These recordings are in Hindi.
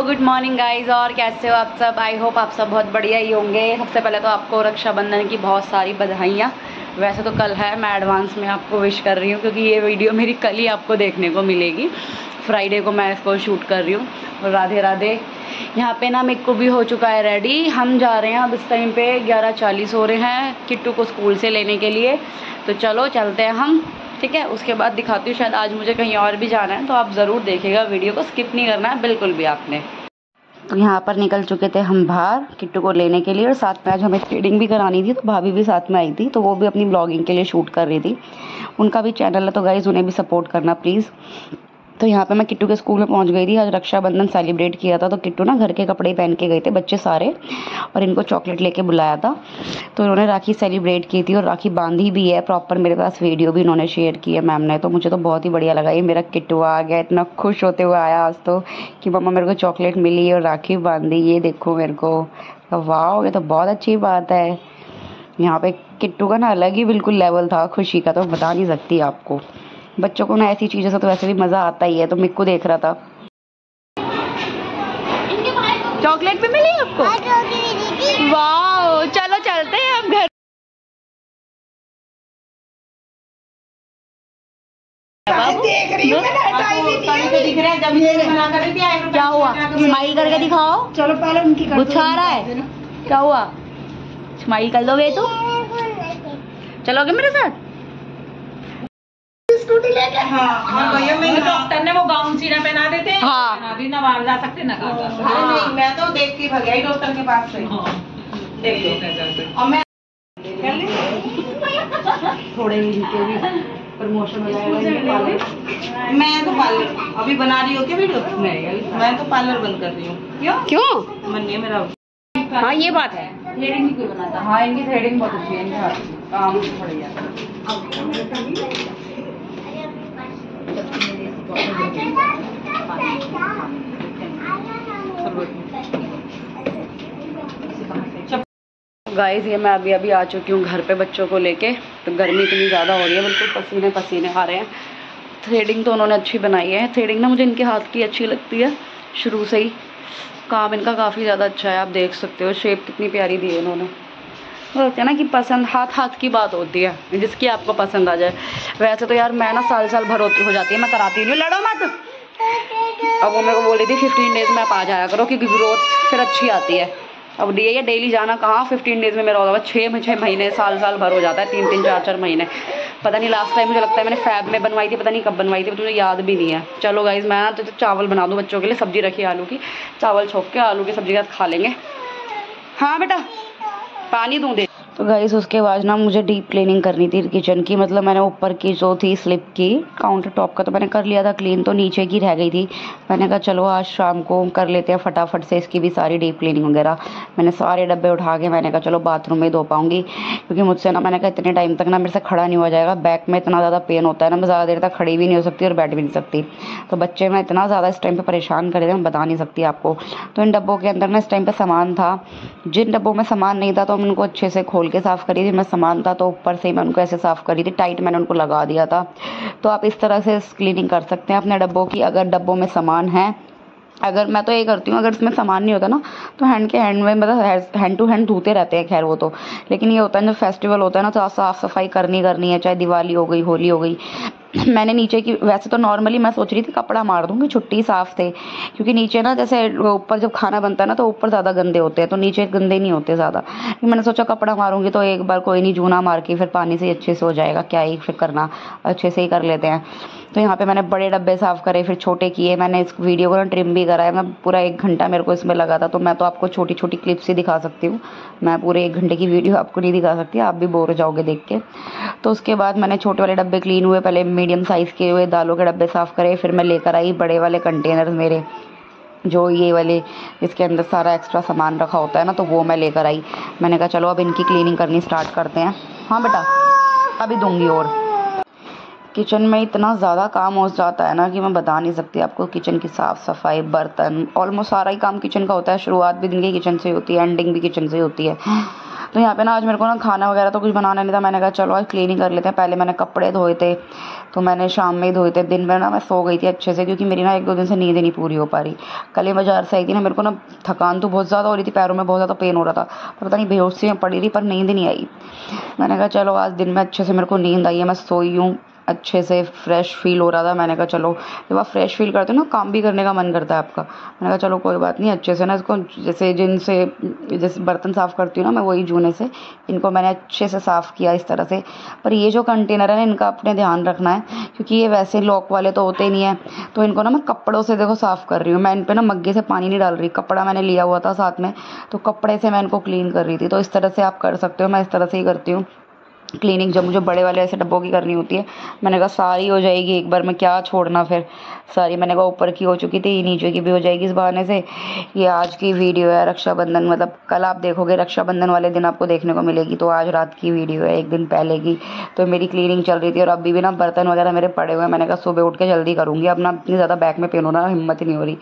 Good morning guys. और कैसे हो आप सब? आई होप आप सब बहुत बढ़िया ही होंगे। सबसे पहले तो आपको रक्षाबंधन की बहुत सारी बधाइयाँ। वैसे तो कल है, मैं एडवांस में आपको विश कर रही हूँ क्योंकि ये वीडियो मेरी कल ही आपको देखने को मिलेगी। फ्राइडे को मैं इसको शूट कर रही हूँ। और राधे राधे। यहाँ पे ना मेरे को भी हो चुका है रेडी। हम जा रहे हैं अब इस टाइम पे 11:40 हो रहे हैं किट्टू को स्कूल से लेने के लिए। तो चलो चलते हैं हम, ठीक है। उसके बाद दिखाती हूँ, शायद आज मुझे कहीं और भी जाना है, तो आप ज़रूर देखिएगा वीडियो को, स्किप नहीं करना है बिल्कुल भी आपने। तो यहाँ पर निकल चुके थे हम बाहर किट्टू को लेने के लिए, और साथ में आज हमें थ्रेडिंग भी करानी थी, तो भाभी भी साथ में आई थी, तो वो भी अपनी ब्लॉगिंग के लिए शूट कर रही थी। उनका भी चैनल है, तो गाइज़ उन्हें भी सपोर्ट करना प्लीज़। तो यहाँ पे मैं किट्टू के स्कूल में पहुँच गई थी। आज रक्षाबंधन सेलिब्रेट किया था, तो किट्टू ना घर के कपड़े पहन के गए थे बच्चे सारे, और इनको चॉकलेट लेके बुलाया था। तो इन्होंने राखी सेलिब्रेट की थी और राखी बांधी भी है प्रॉपर। मेरे पास वीडियो भी इन्होंने शेयर की है मैम ने, तो मुझे तो बहुत ही बढ़िया लगा। ये मेरा किट्टू आ गया, इतना खुश होते हुए आया आज तो कि मम्मा मेरे को चॉकलेट मिली और राखी बांधी, ये देखो मेरे को। वाह, ये तो बहुत अच्छी बात है। यहाँ पे किट्टू का ना अलग ही बिल्कुल लेवल था खुशी का, तो बता नहीं सकती आपको। बच्चों को ना ऐसी चीज़ों से तो वैसे भी मज़ा आता ही है। तो मिक्कू देख रहा था। चॉकलेट भी मिली आपको? वाह, चलो चलते हैं हम घर। देख रही हूँ क्या हुआ? स्माइल करके दिखाओ। चलो पहले उनकी बुझा रहा है, क्या हुआ? स्माइल कर दोगे तो चलोगे मेरे साथ? स्कूटी लेके। हाँ भैया, मैं डॉक्टर ने वो गाउन सीना पहना देते हैं। हाँ, अभी ना बाहर जा सकते ना कहा जा सकते। नहीं, मैं तो देख के भग गई डॉक्टर के पास से। देख लो। और मैं थोड़े इनके भी प्रमोशन हो जाएगा। मैं तो पार्लर अभी बना रही हूँ क्या वीडियो? नहीं, मैं तो पार्लर बंद कर रही हूँ। क्यों? मन नहीं है मेरा। हाँ ये बात है, थ्रेडिंग भी कोई बनाता। हाँ, इनकी थ्रेडिंग बहुत अच्छी है, इनके हाथ की काम बढ़िया। गाइस, ये मैं अभी आ चुकी हूँ घर पे बच्चों को लेके। तो गर्मी इतनी ज़्यादा हो रही है, बिल्कुल पसीने पसीने आ रहे हैं। थ्रेडिंग तो उन्होंने अच्छी बनाई है। थ्रेडिंग ना मुझे इनके हाथ की अच्छी लगती है शुरू से ही। काम इनका काफ़ी ज़्यादा अच्छा है, आप देख सकते हो। शेप कितनी प्यारी दी है इन्होंने। वो होता है ना कि पसंद हाथ की बात होती है, जिसकी आपको पसंद आ जाए। वैसे तो यार मैं ना साल भर हो जाती है, मैं कराती नहीं हूँ। लड़ो मत। अब वो मेरे को बोल रही थी 15 डेज़ में आप आ जाया करो, क्योंकि ग्रोथ फिर अच्छी आती है। अब ये डेली जाना कहाँ 15 डेज़ में मेरा होगा, 6 महीने साल भर हो जाता है, 3 4 महीने। पता नहीं लास्ट टाइम मुझे लगता है मैंने फैब में बनवाई थी, पता नहीं कब बनवाई थी, मुझे याद भी नहीं है। चलो गाइज, मैं ना तो चावल बना दूँ बच्चों के लिए। सब्जी रखी आलू की, चावल छोक के आलू की सब्जी के साथ खा लेंगे। हाँ बेटा, पानी दूँ दे। तो गाइस, उसके बाद ना मुझे डीप क्लीनिंग करनी थी किचन की। मतलब मैंने ऊपर की जो थी स्लिप की काउंटर टॉप का तो मैंने कर लिया था क्लीन, तो नीचे की रह गई थी। मैंने कहा चलो आज शाम को कर लेते हैं फटाफट से इसकी भी सारी डीप क्लीनिंग वगैरह। मैंने सारे डब्बे उठा के मैंने कहा चलो बाथरूम में धो पाऊँगी, क्योंकि मुझसे ना मैंने कहा इतने टाइम तक ना मेरे से खड़ा नहीं हुआ जाएगा। बैक में इतना ज़्यादा पेन होता है ना, मैं ज़्यादा देर तक खड़ी भी नहीं हो सकती और बैठ भी नहीं सकती। तो बच्चे मैं इतना ज़्यादा इस टाइम पर परेशान कर रहे थे, मैं बता नहीं सकती आपको। तो इन डब्बों के अंदर ना इस टाइम पर सामान था। जिन डब्बों में सामान नहीं था तो हम उनको अच्छे से खोल के साफ़ करी थी। मैं सामान था तो ऊपर से ही मैं उनको ऐसे साफ़ करी थी, टाइट मैंने उनको लगा दिया था। तो आप इस तरह से क्लीनिंग कर सकते हैं अपने डब्बों की, अगर डब्बों में सामान है। अगर मैं तो ये करती हूँ, अगर इसमें सामान नहीं होता ना तो हैंड में मतलब हैंड टू हैंड धोते रहते हैं, खैर वो तो। लेकिन ये होता है जब फेस्टिवल होता है ना तो साफ़ सफाई करनी है, चाहे दिवाली हो गई, होली हो गई। मैंने नीचे की, वैसे तो नॉर्मली मैं सोच रही थी कपड़ा मार दूँगी, छुट्टी साफ़ थे, क्योंकि नीचे ना जैसे ऊपर जब खाना बनता है ना तो ऊपर ज़्यादा गंदे होते हैं, तो नीचे गंदे नहीं होते ज़्यादा। मैंने सोचा कपड़ा मारूंगी तो एक बार कोई नहीं, जूना मार के फिर पानी से अच्छे से हो जाएगा, क्या ही फिर करना, अच्छे से ही कर लेते हैं। तो यहाँ पे मैंने बड़े डब्बे साफ़ करे, फिर छोटे किए। मैंने इस वीडियो को ना ट्रिम भी करा है। मैं पूरा 1 घंटा मेरे को इसमें लगा था, तो मैं तो आपको छोटी छोटी क्लिप्स ही दिखा सकती हूँ। मैं पूरे 1 घंटे की वीडियो आपको नहीं दिखा सकती, आप भी बोर हो जाओगे देख के। तो उसके बाद मैंने छोटे वाले डब्बे क्लीन हुए, पहले मीडियम साइज़ के हुए, दालों के डब्बे साफ़ करे। फिर मैं लेकर आई बड़े वाले कंटेनर मेरे, जो ये वाले इसके अंदर सारा एक्स्ट्रा सामान रखा होता है ना, तो वो मैं लेकर आई। मैंने कहा चलो अब इनकी क्लीनिंग करनी स्टार्ट करते हैं। हाँ बेटा, अभी दूंगी। और किचन में इतना ज़्यादा काम हो जाता है ना कि मैं बता नहीं सकती आपको। किचन की साफ़ सफाई, बर्तन, ऑलमोस्ट सारा ही काम किचन का होता है। शुरुआत भी दिन की किचन से होती है, एंडिंग भी किचन से होती है। तो यहाँ पे ना आज मेरे को ना खाना वगैरह तो कुछ बनाना नहीं था। मैंने कहा चलो आज क्लीनिंग कर लेते हैं। पहले मैंने कपड़े धोए थे, तो मैंने शाम में ही धोए थे। दिन में ना मैं सो गई थी अच्छे से, क्योंकि मेरी ना 1-2 दिन से नींद ही नहीं पूरी हो पा रही। कल ही बाजार से आई थी ना, मेरे को ना थकान तो बहुत ज़्यादा हो रही थी, पैरों में बहुत ज़्यादा पेन हो रहा था, पता नहीं बेहोशी में पड़ी रही, पर नींद नहीं आई। मैंने कहा चलो आज दिन में अच्छे से मेरे को नींद आई है, मैं सोई हूँ, अच्छे से फ्रेश फील हो रहा था। मैंने कहा चलो, जब आप फ्रेश फील करते हो ना, काम भी करने का मन करता है आपका। मैंने कहा चलो कोई बात नहीं, अच्छे से ना इसको, जैसे बर्तन साफ़ करती हूँ ना मैं, वही जूने से इनको मैंने अच्छे से साफ़ किया इस तरह से। पर ये जो कंटेनर है ना, इनका अपने ध्यान रखना है, क्योंकि ये वैसे लॉक वाले तो होते ही नहीं है। तो इनको ना मैं कपड़ों से देखो साफ़ कर रही हूँ। मैं इन पर ना मग्गे से पानी नहीं डाल रही, कपड़ा मैंने लिया हुआ था साथ में, तो कपड़े से मैं इनको क्लीन कर रही थी। तो इस तरह से आप कर सकते हो, मैं इस तरह से ही करती हूँ क्लीनिंग। जब मुझे बड़े वाले ऐसे डब्बों की करनी होती है, मैंने कहा सारी हो जाएगी एक बार में, क्या छोड़ना फिर सारी। मैंने कहा ऊपर की हो चुकी थी, नीचे की भी हो जाएगी इस बहाने से। ये आज की वीडियो है रक्षाबंधन, मतलब कल आप देखोगे रक्षाबंधन वाले दिन आपको देखने को मिलेगी, तो आज रात की वीडियो है, एक दिन पहले की। तो मेरी क्लीनिंग चल रही थी और अभी भी ना बर्तन वगैरह मेरे पड़े हुए हैं। मैंने कहा सुबह उठ के जल्दी करूँगी, अब ना इतनी ज़्यादा बैक में पेन हो रहा है, हिम्मत ही नहीं हो रही,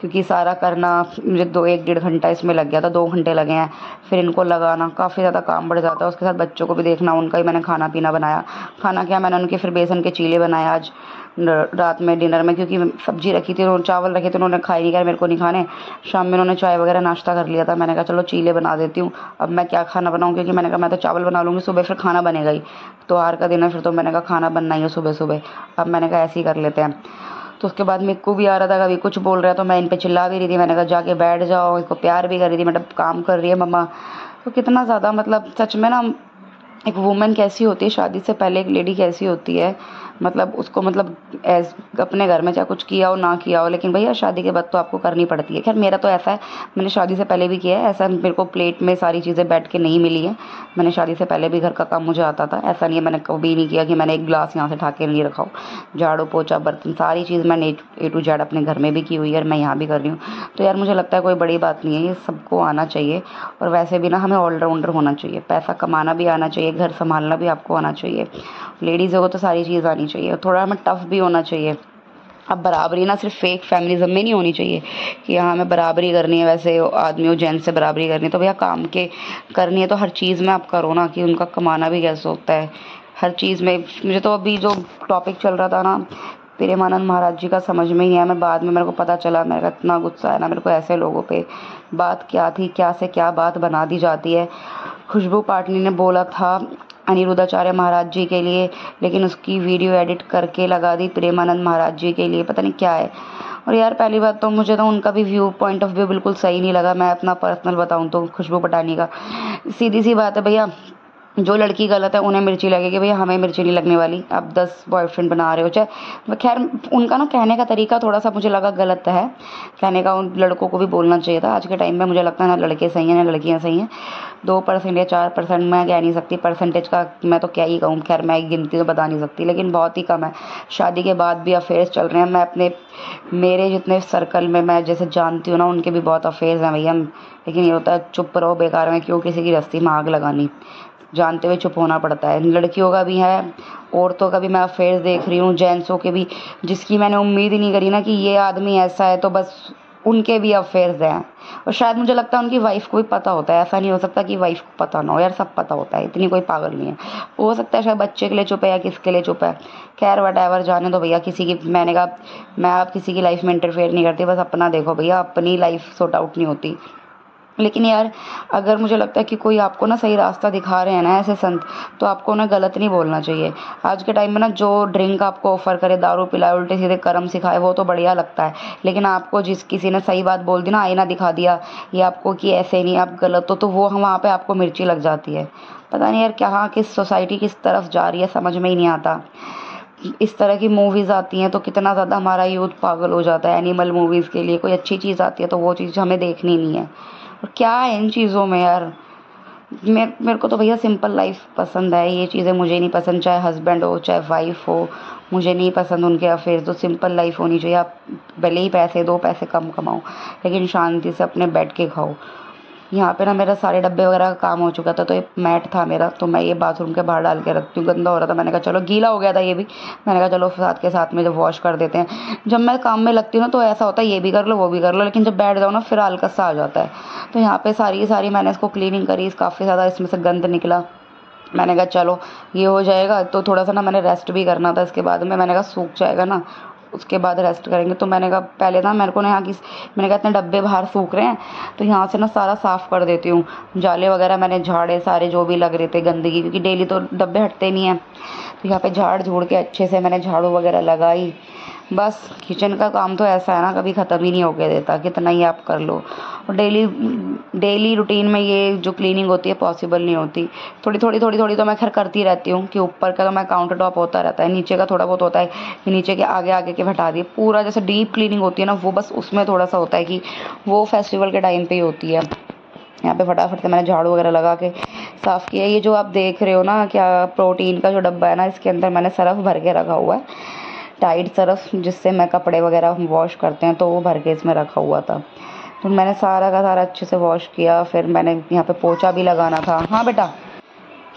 क्योंकि सारा करना मुझे 1-1.5 घंटा इसमें लग गया था, 2 घंटे लगे हैं। फिर इनको लगाना, काफ़ी ज़्यादा काम बढ़ जाता है। उसके साथ बच्चों को भी देखना, उनका ही मैंने खाना पीना बनाया। खाना क्या, मैंने उनके फिर बेसन के चीले बनाए आज रात में डिनर में, क्योंकि सब्जी रखी थी, उन्होंने चावल रखे थे, उन्होंने खाई नहीं, कहा मेरे को नहीं खाने। शाम में उन्होंने चाय वगैरह नाश्ता कर लिया था। मैंने कहा चलो चीले बना देती हूँ। अब मैं क्या खाना बनाऊँ, क्योंकि मैंने कहा मैं तो चावल बना लूँगी, सुबह फिर खाना बनेगा ही, त्योहार का दिन है फिर, तो मैंने कहा खाना बनना ही है सुबह सुबह। अब मैंने कहा ऐसे ही कर लेते हैं। तो उसके बाद मिक्कू भी आ रहा था, कभी कुछ बोल रहा है, तो मैं इन पे चिल्ला भी रही थी। मैंने कहा जाके बैठ जाओ, इसको प्यार भी कर रही थी, मतलब काम कर रही है मम्मा। तो कितना ज़्यादा, मतलब सच में ना, एक वुमेन कैसी होती है शादी से पहले, एक लेडी कैसी होती है, मतलब उसको, मतलब अपने घर में चाहे कुछ किया हो ना किया हो, लेकिन भैया शादी के बाद तो आपको करनी पड़ती है। खैर मेरा तो ऐसा है, मैंने शादी से पहले भी किया है ऐसा, मेरे को प्लेट में सारी चीज़ें बैठ के नहीं मिली है। मैंने शादी से पहले भी घर का काम मुझे आता था, ऐसा नहीं है मैंने कभी नहीं किया कि मैंने एक गिलास यहाँ से उठा के नहीं रखा हो। झाड़ू पोछा बर्तन सारी चीज़ मैंने A to Z अपने घर में भी की हुई है, और मैं यहाँ भी कर रही हूँ। तो यार मुझे लगता है कोई बड़ी बात नहीं है, ये सबको आना चाहिए। और वैसे भी ना हमें ऑलराउंडर होना चाहिए, पैसा कमाना भी आना चाहिए, घर संभालना भी आपको आना चाहिए। लेडीज़ों को तो सारी चीज़ आनी चाहिए, थोड़ा हमें टफ भी होना चाहिए। अब बराबरी ना सिर्फ फेक फेमिनिज्म में नहीं होनी चाहिए कि हाँ हमें बराबरी करनी है, वैसे आदमियों जेंट्स से बराबरी करनी है, तो भैया काम के करनी है तो हर चीज़ में आप करो ना, कि उनका कमाना भी कैसे होता है हर चीज़ में। मुझे तो अभी जो टॉपिक चल रहा था ना प्रेमानंद महाराज जी का, समझ में ही नहीं आया। मैं बाद में मेरे को पता चला, मेरा इतना गुस्सा है ना मेरे को ऐसे लोगों पे। बात क्या थी, क्या से क्या बात बना दी जाती है। खुशबू पाटनी ने बोला था अनिरुद्धाचार्य महाराज जी के लिए, लेकिन उसकी वीडियो एडिट करके लगा दी प्रेमानंद महाराज जी के लिए, पता नहीं क्या है। और यार पहली बात तो मुझे तो उनका भी पॉइंट ऑफ व्यू बिल्कुल सही नहीं लगा। मैं अपना पर्सनल बताऊं तो खुशबू पटानी का, सीधी सी बात है भैया, जो लड़की गलत है उन्हें मिर्ची लगेगी, भैया हमें मिर्ची नहीं लगने वाली। आप 10 बॉयफ्रेंड बना रहे हो चाहे, खैर उनका ना कहने का तरीका थोड़ा सा मुझे लगा गलत है कहने का। उन लड़कों को भी बोलना चाहिए था। आज के टाइम में मुझे लगता है ना लड़के सही हैं ना लड़कियां सही हैं। 2% या 4% मैं कह नहीं सकती, परसेंटेज का मैं तो क्या ही कहूँ, खैर मैं गिनती तो बता नहीं सकती, लेकिन बहुत ही कम है। शादी के बाद भी अफेयर्स चल रहे हैं। मैं मेरे जितने सर्कल में मैं जैसे जानती हूँ ना, उनके भी बहुत अफेयर्स हैं भैया। लेकिन ये होता है चुप रहो, बेकार में क्यों किसी की रस्सी में आग लगानी, जानते हुए चुप होना पड़ता है। लड़कियों का भी है, औरतों का भी मैं अफेयर्स देख रही हूँ, जेंट्सों के भी, जिसकी मैंने उम्मीद ही नहीं करी ना कि ये आदमी ऐसा है, तो बस उनके भी अफेयर्स हैं। और शायद मुझे लगता है उनकी वाइफ को भी पता होता है, ऐसा नहीं हो सकता कि वाइफ को पता ना हो, यार सब पता होता है, इतनी कोई पागल नहीं है। हो सकता है शायद बच्चे के लिए चुप है या किसके लिए चुप है, खैर वटएवर, जाने दो भैया। किसी की, मैंने कहा मैं आप किसी की लाइफ में इंटरफेयर नहीं करती, बस अपना देखो भैया, अपनी लाइफ सॉर्ट आउट नहीं होती। लेकिन यार अगर मुझे लगता है कि कोई आपको ना सही रास्ता दिखा रहे हैं ना ऐसे संत, तो आपको ना गलत नहीं बोलना चाहिए। आज के टाइम में ना जो ड्रिंक आपको ऑफर करे, दारू पिलाए, उल्टे सीधे कर्म सिखाए, वो तो बढ़िया लगता है। लेकिन आपको जिस किसी ने सही बात बोल दी ना, आईना दिखा दिया या आपको कि ऐसे नहीं आप गलत हो, तो वो वहाँ पे आपको मिर्ची लग जाती है। पता नहीं यार क्या किस सोसाइटी किस तरफ जा रही है, समझ में ही नहीं आता। इस तरह की मूवीज़ आती हैं तो कितना ज़्यादा हमारा यूथ पागल हो जाता है एनिमल मूवीज़ के लिए। कोई अच्छी चीज़ आती है तो वो चीज़ हमें देखनी नहीं है। और क्या है इन चीज़ों में यार, मेरे को तो भैया सिंपल लाइफ पसंद है। ये चीज़ें मुझे नहीं पसंद, चाहे हस्बैंड हो चाहे वाइफ हो, मुझे नहीं पसंद उनके अफेयर्स। तो सिंपल लाइफ होनी चाहिए। आप भले ही पैसे दो, पैसे कम कमाओ, लेकिन शांति से अपने बैठ के खाओ। यहाँ पे ना मेरा सारे डब्बे वगैरह का काम हो चुका था, तो एक मैट था मेरा, तो मैं ये बाथरूम के बाहर डाल के रखती हूँ। गंदा हो रहा था, मैंने कहा चलो, गीला हो गया था ये भी, मैंने कहा चलो साथ के साथ में जब वॉश कर देते हैं। जब मैं काम में लगती हूँ ना तो ऐसा होता है ये भी कर लो वो भी कर लो, लेकिन जब बैठ जाओ ना फिर आलकस सा आ जाता है। तो यहाँ पे सारी मैंने इसको क्लीनिंग करी, काफ़ी ज़्यादा इसमें से गंद निकला। मैंने कहा चलो ये हो जाएगा तो थोड़ा सा ना मैंने रेस्ट भी करना था इसके बाद में। मैंने कहा सूख जाएगा ना उसके बाद रेस्ट करेंगे। तो मैंने कहा पहले ना मेरे को ना यहाँ की मैंने कहा इतने डब्बे बाहर सूख रहे हैं तो यहाँ से ना सारा साफ़ कर देती हूँ। जाले वगैरह मैंने झाड़े सारे जो भी लग रहे थे गंदगी, क्योंकि डेली तो डब्बे हटते नहीं हैं। तो यहाँ पे झाड़ झूड़ के अच्छे से मैंने झाड़ू वगैरह लगाई। बस किचन का काम तो ऐसा है ना कभी ख़त्म ही नहीं होके देता, कितना ही आप कर लो। और डेली रूटीन में ये जो क्लीनिंग होती है पॉसिबल नहीं होती। थोड़ी तो मैं खैर करती रहती हूँ कि ऊपर का तो मैं काउंटर टॉप होता रहता है, नीचे का थोड़ा बहुत होता है कि नीचे के आगे के हटा दिए। पूरा जैसे डीप क्लीनिंग होती है ना वो बस उसमें थोड़ा सा होता है कि वो फेस्टिवल के टाइम पे ही होती है। यहाँ पे फटाफट से मैंने झाड़ू वगैरह लगा के साफ़ किया। ये जो आप देख रहे हो ना क्या प्रोटीन का जो डब्बा है ना, इसके अंदर मैंने सरफ भर के रखा हुआ है, टाइड सरफ जिससे मैं कपड़े वगैरह वॉश करते हैं, तो वो भर के इसमें रखा हुआ था। तो मैंने सारा का सारा अच्छे से वॉश किया। फिर मैंने यहाँ पे पोछा भी लगाना था। हाँ बेटा,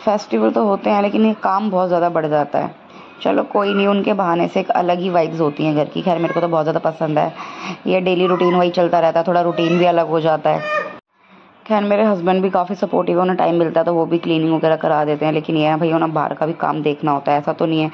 फेस्टिवल तो होते हैं लेकिन ये काम बहुत ज़्यादा बढ़ जाता है। चलो कोई नहीं, उनके बहाने से एक अलग ही वाइब्स होती हैं घर की। खैर मेरे को तो बहुत ज़्यादा पसंद है। ये डेली रूटीन वही चलता रहता है, थोड़ा रूटीन भी अलग हो जाता है। खैर मेरे हस्बैंड भी काफ़ी सपोर्टिव है, उन्हें टाइम मिलता है तो वो भी क्लीनिंग वगैरह करा देते हैं। लेकिन ये है भाई उन्हें बाहर का भी काम देखना होता है, ऐसा तो नहीं है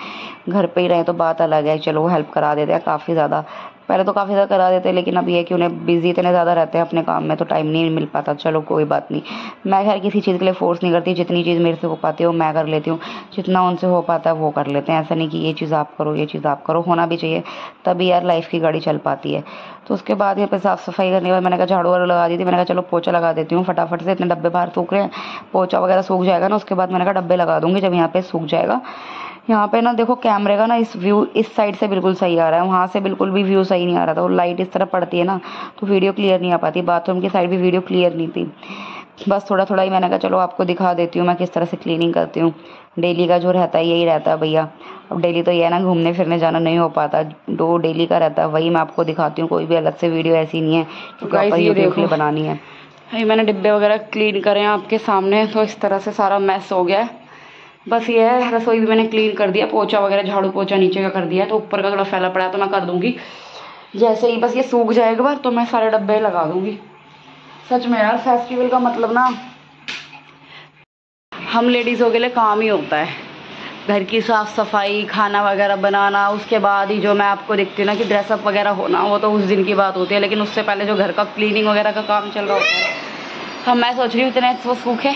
घर पे ही रहे तो बात अलग है। चलो वो हेल्प करा देते हैं काफ़ी ज़्यादा, पहले तो काफ़ी ज़्यादा करा देते हैं लेकिन अब ये है कि उन्हें बिज़ी इतने ज़्यादा रहते हैं अपने काम में तो टाइम नहीं मिल पाता। चलो कोई बात नहीं, मैं खैर किसी चीज़ के लिए फ़ोर्स नहीं करती। जितनी चीज़ मेरे से हो पाती है वो मैं कर लेती हूँ, जितना उनसे हो पाता है वो कर लेते हैं। ऐसा नहीं कि ये चीज़ आप करो ये चीज़ आप करो, होना भी चाहिए तभी यार लाइफ़ की गाड़ी चल पाती है। तो उसके बाद यहाँ पे साफ़ सफाई करने के बाद मैंने कहा झाड़ू वगैरह लगा दी थी। मैंने कहा चलो पोछा लगा देती हूँ फटाफट से, इतने डब्बे बाहर सूख रहे हैं, पोछा वगैरह सूख जाएगा ना उसके बाद मैंने कहा डब्बे लगा दूँगी जब यहाँ पे सूख जाएगा। यहाँ पे ना देखो कैमरे का ना इस व्यू इस साइड से बिल्कुल सही आ रहा है, वहाँ से बिल्कुल भी व्यू सही नहीं आ रहा था। वो लाइट इस तरफ पड़ती है ना तो वीडियो क्लियर नहीं आ पाती। बाथरूम की साइड भी वीडियो क्लियर नहीं थी। बस थोड़ा ही मैंने कहा चलो आपको दिखा देती हूँ मैं किस तरह से क्लीनिंग करती हूँ। डेली का जो रहता है यही रहता है भैया। अब डेली तो ये है ना घूमने फिरने जाना नहीं हो पाता, जो डेली का रहता है वही मैं आपको दिखाती हूँ। कोई भी अलग से वीडियो ऐसी नहीं है क्योंकि यूट्यूब के लिए बनानी है। भाई मैंने डिब्बे वगैरह क्लीन करे हैं आपके सामने, तो इस तरह से सारा मैस हो गया है। बस ये है, रसोई भी मैंने क्लीन कर दिया, पोछा वगैरह झाड़ू पोछा नीचे का कर दिया है, तो ऊपर का थोड़ा फैला पड़ा है तो मैं कर दूंगी जैसे ही बस ये सूख जाएगा बार तो मैं सारे डब्बे लगा दूंगी। सच में यार फेस्टिवल का मतलब ना हम लेडीज़ों के लिए काम ही होता है, घर की साफ़ सफाई खाना वगैरह बनाना। उसके बाद ही जो मैं आपको दिखती हूँ ना कि ड्रेसअप वगैरह होना, वो तो उस दिन की बात होती है। लेकिन उससे पहले जो घर का क्लीनिंग वगैरह का काम चल रहा होता है, हम मैं सोच रही हूँ इतने वो सूखे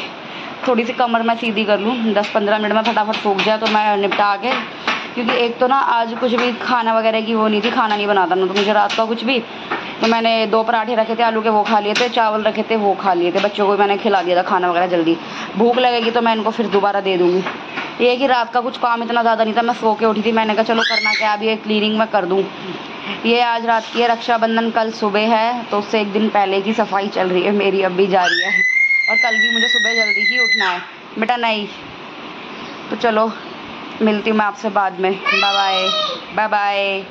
थोड़ी सी कमर मैं सीधी कर लूँ, 10-15 मिनट में फटाफट सूख जाए तो मैं निपटा के। क्योंकि एक तो ना आज कुछ भी खाना वगैरह की वो नहीं थी, खाना नहीं बनाता ना तो मुझे रात का कुछ भी, तो मैंने 2 पराठे रखे थे आलू के वो खा लिए थे, चावल रखे थे वो खा लिए थे, बच्चों को भी मैंने खिला दिया था खाना वगैरह जल्दी। भूख लगेगी तो मैं इनको फिर दोबारा दे दूँगी। ये है कि रात का कुछ काम इतना ज़्यादा नहीं था, मैं सो के उठी थी, मैंने कहा चलो करना क्या अभी ये क्लीनिंग मैं कर दूँ। ये आज रात की है, रक्षाबंधन कल सुबह है तो उससे एक दिन पहले की सफाई चल रही है मेरी, अब भी जा रही है। और कल भी मुझे सुबह जल्दी ही उठना है बेटा। नहीं तो चलो मिलती हूँ मैं आपसे बाद में, बाय बाय बाय।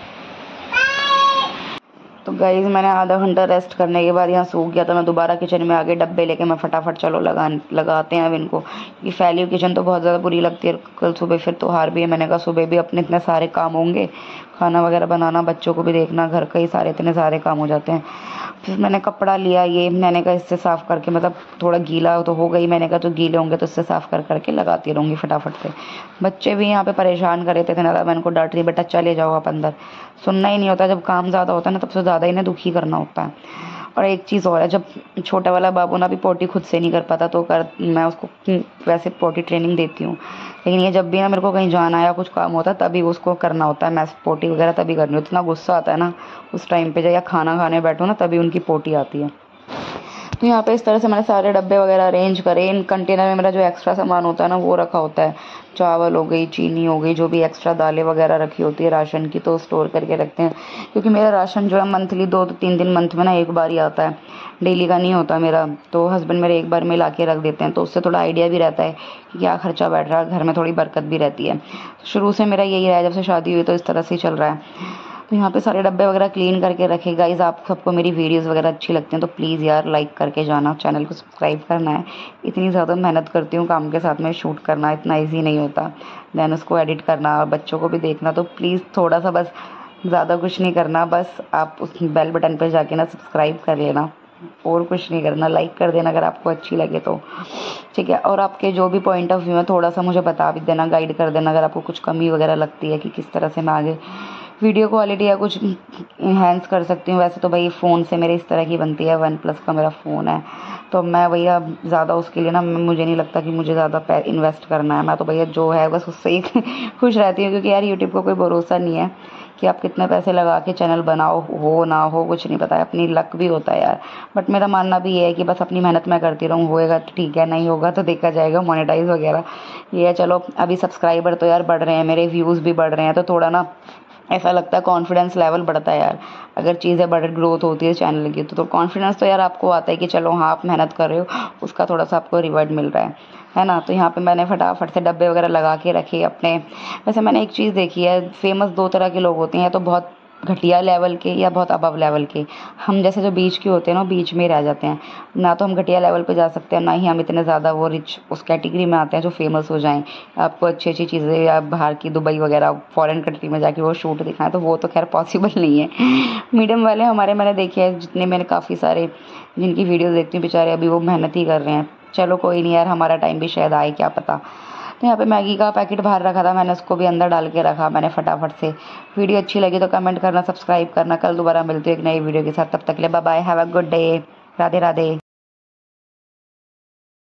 तो गाइस मैंने आधा घंटा रेस्ट करने के बाद यहाँ सूख गया तो मैं दोबारा किचन में आ गई, डब्बे लेके मैं फटाफट चलो लगाते हैं अब इनको। ये फैली हुई किचन तो बहुत ज़्यादा बुरी लगती है। कल सुबह फिर त्योहार भी है, मैंने कहा सुबह भी अपने इतने सारे काम होंगे, खाना वगैरह बनाना, बच्चों को भी देखना, घर का ही सारे इतने सारे काम हो जाते हैं। फिर मैंने कपड़ा लिया, ये मैंने कहा इससे साफ़ करके मतलब थोड़ा गीला तो हो गई, मैंने कहा तो गीले होंगे तो इससे साफ़ करके लगाती रहूँगी फटाफट से। बच्चे भी यहाँ पे परेशान कर रहे थे ना, मैं इनको डांट रही बेटा चले जाओ आप अंदर, सुनना ही नहीं होता। जब काम ज़्यादा होता है ना तब से ज़्यादा इन्हें दुखी करना होता है। और एक चीज़ और है, जब छोटा वाला बाबू ना भी पोटी खुद से नहीं कर पाता तो मैं उसको वैसे पोटी ट्रेनिंग देती हूँ, लेकिन ये जब भी ना मेरे को कहीं जाना या कुछ काम होता है तभी उसको करना होता है, मैं पोटी वगैरह तभी करनी होती है। इतना गुस्सा आता है ना उस टाइम पे, जब या खाना खाने बैठो ना तभी उनकी पोटी आती है। तो यहाँ पे इस तरह से मैंने सारे डब्बे वगैरह अरेंज करे। इन कंटेनर में मेरा जो एक्स्ट्रा सामान होता है ना वो रखा होता है, चावल हो गई, चीनी हो गई, जो भी एक्स्ट्रा दालें वगैरह रखी होती है राशन की तो स्टोर करके रखते हैं। क्योंकि मेरा राशन जो है मंथली 2-3 दिन मंथ में ना एक बार ही आता है, डेली का नहीं होता मेरा। तो हस्बैंड मेरे एक बार में ला के रख देते हैं, तो उससे थोड़ा आइडिया भी रहता है कि क्या खर्चा बैठ रहा है, घर में थोड़ी बरकत भी रहती है। शुरू से मेरा यही रहा है, जब से शादी हुई तो इस तरह से ही चल रहा है। तो यहाँ पे सारे डब्बे वगैरह क्लीन करके रखे। गाइस आप सबको मेरी वीडियोस वगैरह अच्छी लगती हैं तो प्लीज़ यार लाइक करके जाना, चैनल को सब्सक्राइब करना है। इतनी ज़्यादा मेहनत करती हूँ काम के साथ में, शूट करना इतना ईजी नहीं होता, दैन उसको एडिट करना और बच्चों को भी देखना। तो प्लीज़ थोड़ा सा, बस ज़्यादा कुछ नहीं करना, बस आप उस बेल बटन पर जाके ना सब्सक्राइब कर लेना। और कुछ नहीं करना, लाइक कर देना अगर आपको अच्छी लगे तो, ठीक है। और आपके जो भी पॉइंट ऑफ व्यू है थोड़ा सा मुझे बता भी देना, गाइड कर देना अगर आपको कुछ कमी वगैरह लगती है कि किस तरह से मैं आगे वीडियो क्वालिटी या कुछ इन्हेंस कर सकती हूँ। वैसे तो भाई फ़ोन से मेरे इस तरह की बनती है, वन प्लस का मेरा फ़ोन है, तो मैं भैया ज़्यादा उसके लिए ना मुझे नहीं लगता कि मुझे ज़्यादा इन्वेस्ट करना है। मैं तो भैया जो है बस उससे ही खुश रहती हूँ, क्योंकि यार यूट्यूब का कोई भरोसा नहीं है कि आप कितने पैसे लगा के चैनल बनाओ, हो ना हो कुछ नहीं पता है, अपनी लक भी होता है यार। बट मेरा मानना भी ये है कि बस अपनी मेहनत मैं करती रहूँ, होएगा तो ठीक है, नहीं होगा तो देखा जाएगा मोनेटाइज वगैरह। ये है, चलो अभी सब्सक्राइबर तो यार बढ़ रहे हैं, मेरे व्यूज़ भी बढ़ रहे हैं, तो थोड़ा ना ऐसा लगता है कॉन्फिडेंस लेवल बढ़ता है यार। अगर चीज़ें बढ़ ग्रोथ होती है चैनल की तो कॉन्फिडेंस तो यार आपको आता है कि चलो हाँ आप मेहनत कर रहे हो, उसका थोड़ा सा आपको रिवॉर्ड मिल रहा है ना। तो यहाँ पे मैंने फटाफट से डब्बे वगैरह लगा के रखे अपने। वैसे मैंने एक चीज़ देखी है, फेमस दो तरह के लोग होते हैं, तो बहुत घटिया लेवल के या बहुत अबव लेवल के। हम जैसे जो बीच के होते हैं ना, बीच में ही रह जाते हैं, ना तो हम घटिया लेवल पे जा सकते हैं, ना ही हम इतने ज़्यादा वो रिच उस कैटेगरी में आते हैं जो फेमस हो जाएं, आपको अच्छी अच्छी चीज़ें या बाहर की दुबई वगैरह फॉरेन कंट्री में जाके वो शूट दिखाएं, तो वो तो खैर पॉसिबल नहीं है। मीडियम वाले हमारे मैंने देखे हैं जितने, मैंने काफ़ी सारे जिनकी वीडियो देखती हूँ, बेचारे अभी वो मेहनत ही कर रहे हैं। चलो कोई नहीं यार, हमारा टाइम भी शायद आए, क्या पता। तो यहाँ पे मैगी का पैकेट बाहर रखा था, मैंने उसको भी अंदर डाल के रखा मैंने फटाफट से। वीडियो अच्छी लगी तो कमेंट करना, सब्सक्राइब करना। कल दोबारा मिलती हूँ एक नई वीडियो के साथ, तब तक के लिए bye bye, have a good day, Radhe Radhe.